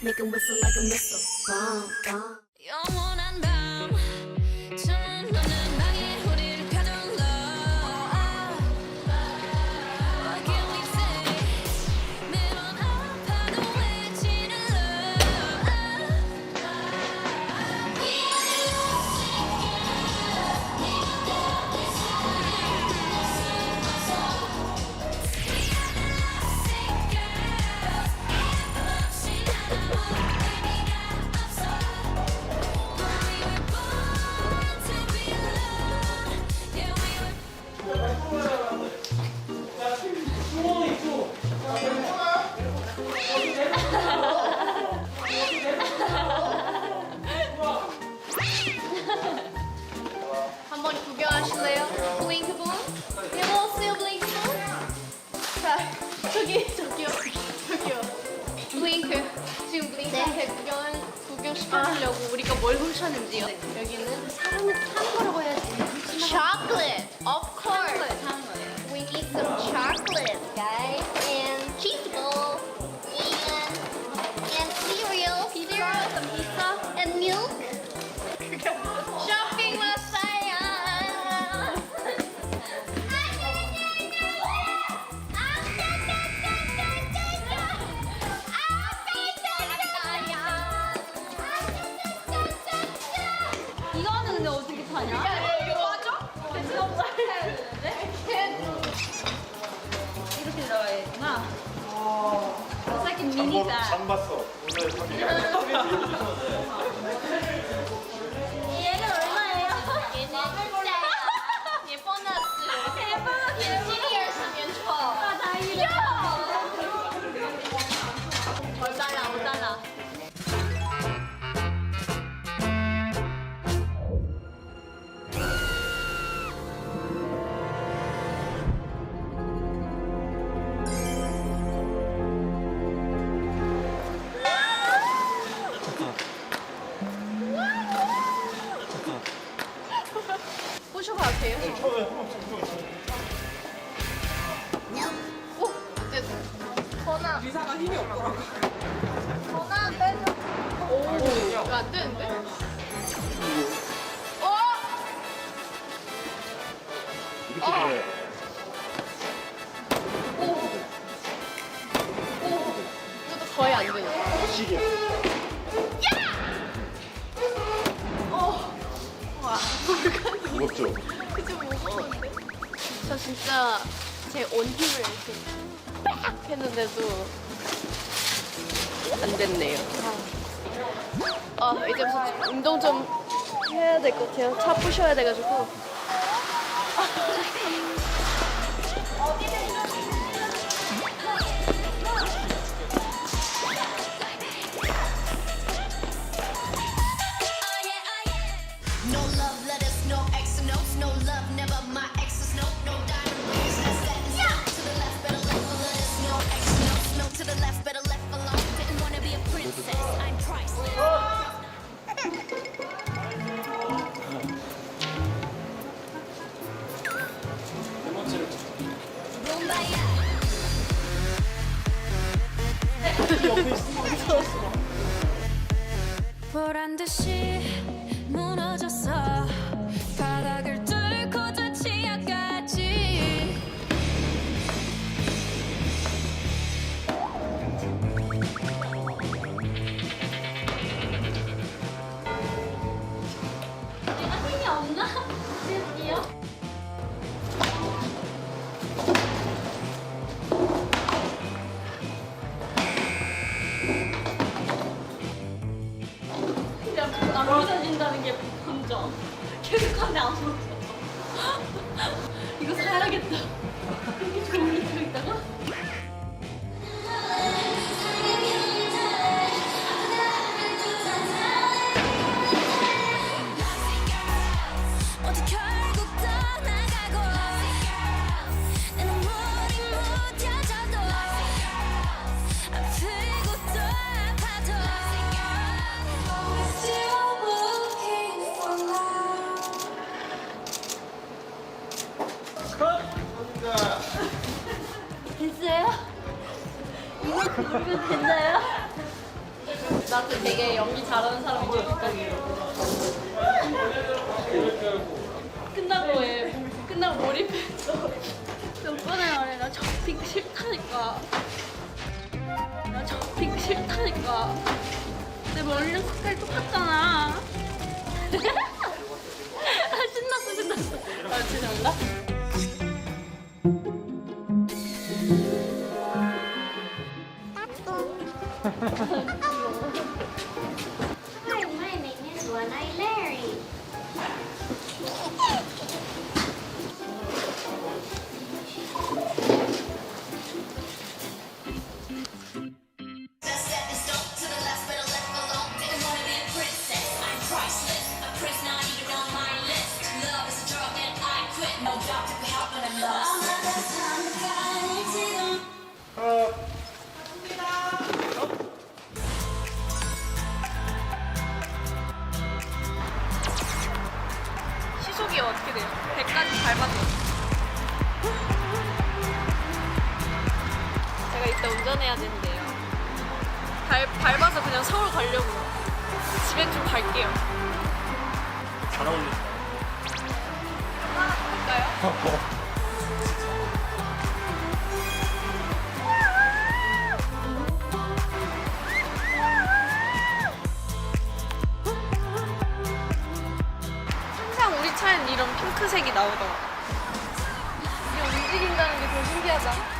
Make 'em whistle like a missile. Bomb, bomb. 영원한 밤 저는 너는 방에 우리를 가둬놓아. What can we say? 매번 아파도 외치는 한번 구경하실래요? 블링크본? 안녕하세요, 블링크본? 자, 저기요. 블링크. 지금 블링크한테 구경시켜주려고 우리가 뭘 훔쳤는지요? 여기는 사람을 타는 거라고 해야지. Chocolate, of course. We need some chocolate, guys, and cheese ball, and cereal, some pizza, and milk. 쇼핑 왔어요. 이거는 근데 어떻게 타냐? 이거 맞아? 이렇게 들어가야겠구나. 사긴 미니다. 장 봤어. 오늘 얘는 얼마예요? 얘는 얘 보너스. 인테리어 사면 줘. 아 다행이다. 5달러. 꼬셔봐도 돼요? 처음에 한번 정도 오! 됐어. 전화. 리사가 힘이 없더라고. 전화 빼줘. 오, 이거 안 되는데? 어? 이렇게 그래. 이것도 거의 안 되네. 시계. 와, 무겁죠? 그치 무서운데? 저 진짜 제 온 힘을 이렇게 빡 했는데도 안 됐네요. 이제부터 운동 좀 해야 될 것 같아요. 차 부셔야 돼가지고. No love letters, no X notes, no love, never my exes, no diamond rings, that's set in stone. To the left, better left for letters, no X notes, no to the left, better left alone. Didn't wanna be a princess, I'm priceless. 보란 듯이 무너졌어. 바닥을 뚫고 저 지하까지. 내가 힘이 없나? 드디어. 안 부서진다는 게 감정. 계속 하네 안 부서져. 이거 사야겠다. 이렇게 좋은 게 있다가? 어디 결국 떠나가고 내 눈물이 묻혀져도 아프고 또 아파도 Still looking for love. 됐어요? 이거 그러면 됐나요? 나한테 되게 연기 잘하는 사람인 줄 알았어. 끝나고 몰입했어. 몇 번을 말해. 나 점핑 싫다니까. 내 머리랑 색깔 똑같잖아. 아, 신났어. 아, 죄송합니다. Hi, my name is One Eye Larry. Just set this stone to the left, better left alone. Didn't wanna be a princess, I'm priceless. A prince not even on my list. Love is a drug and I quit. No job to help when I'm lost. 시속이 어떻게 돼요? 100까지 밟아도. 제가 이따 운전해야 된대요. 밟아서 그냥 서울 가려고요. 집엔 좀 갈게요. 잘 어울린다. 할까요? 항상 우리 차엔 이런 핑크색이 나오더라. 이게 움직인다는 게 더 신기하다.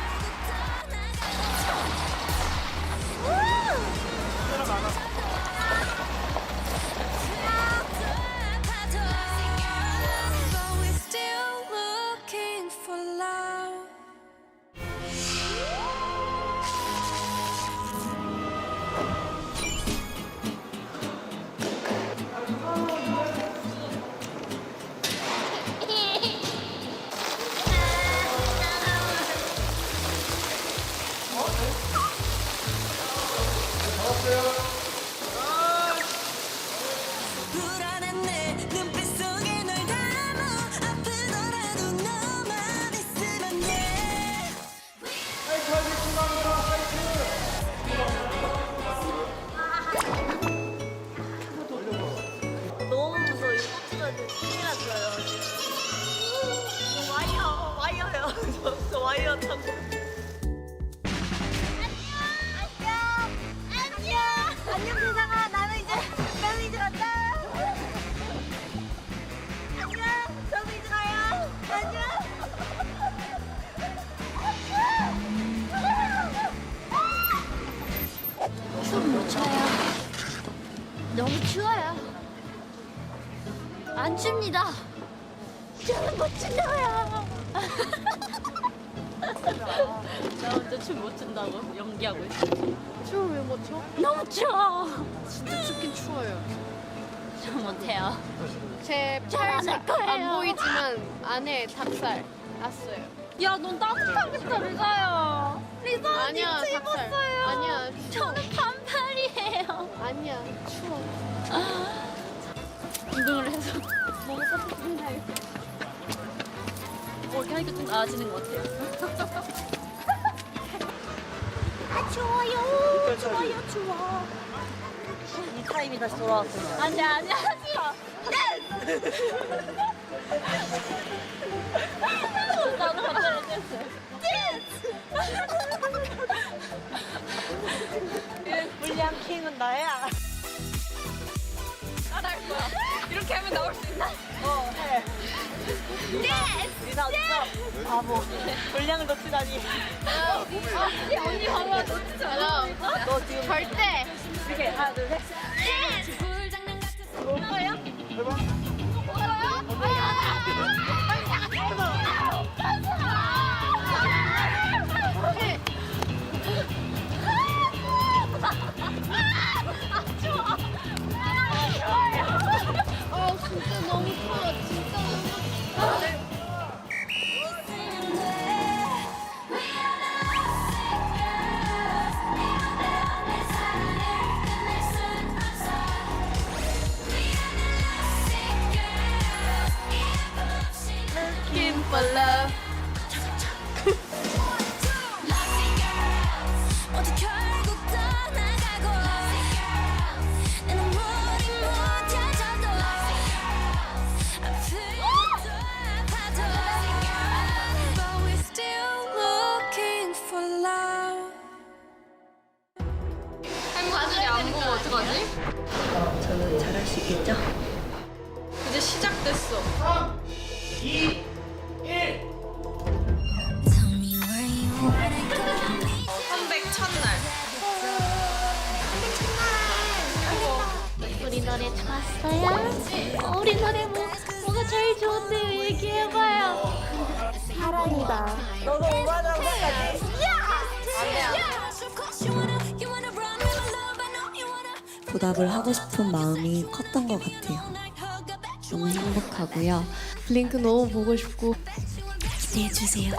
불안한 내 눈빛 속에 널 담아 아프더라도 너만 있으면 돼. 너무 무서워. 이거 터지면 큰일 났어요. 와이어요. 저 와이어 타고. 안녕 세상아, 나는 이제 멜리즈 간다. 안녕, 저도 이제 가요. 안녕. 춤 못 춰요. 너무 추워요. 안 춥니다. 저는 못 춘다고요. 나 혼자 춤 못 춘다고 연기하고 있어. 춤을 왜 못 춰? 너무 추워. 진짜 춥긴 추워요. 저 못해요. 제 잘안할 안 거예요. 보이지만 안에 닭살 났어요. 야, 넌 따뜻하겠다, 리사야. 리사 아니야, 니트 닭살. 입었어요. 아니야, 추워. 저는 반팔이에요. 아니야, 추워. 운동을 해서 몸이 따뜻한가요? 이렇게 하니까 좀 나아지는 것 같아요. 아, 추워요. 추워. 이 타임이 다시 돌아왔어요. 아니야, 하지 마. 나도 갑자기 댄스. 불량 킹은 나야. 따라할 거야. 이렇게 하면 나올 수 있나? 해. 리사 어딨어? 바보. 불량을 놓치다니. 언니 바로 놓치지 않아. 너 지금 절대. 이렇게 하나, 둘, 셋. 불장난 같은 뭘까요? 진짜 너무 추워. 진짜 너무 추워. 내 사랑을 끝낼 순 없어. 어떡하지? 저는 잘할 수 있겠죠? 이제 시작됐어. 3, 2, 1. 컴백 첫날. 우리 노래 좋았어요? 우리 노래 뭐가 제일 좋은데 얘기해봐요. 사랑이다. 너도 5만 원 가까지. 보답을 하고 싶은 마음이 컸던 것 같아요. 너무 행복하고요. 블링크 너무 보고 싶고 기대해 주세요.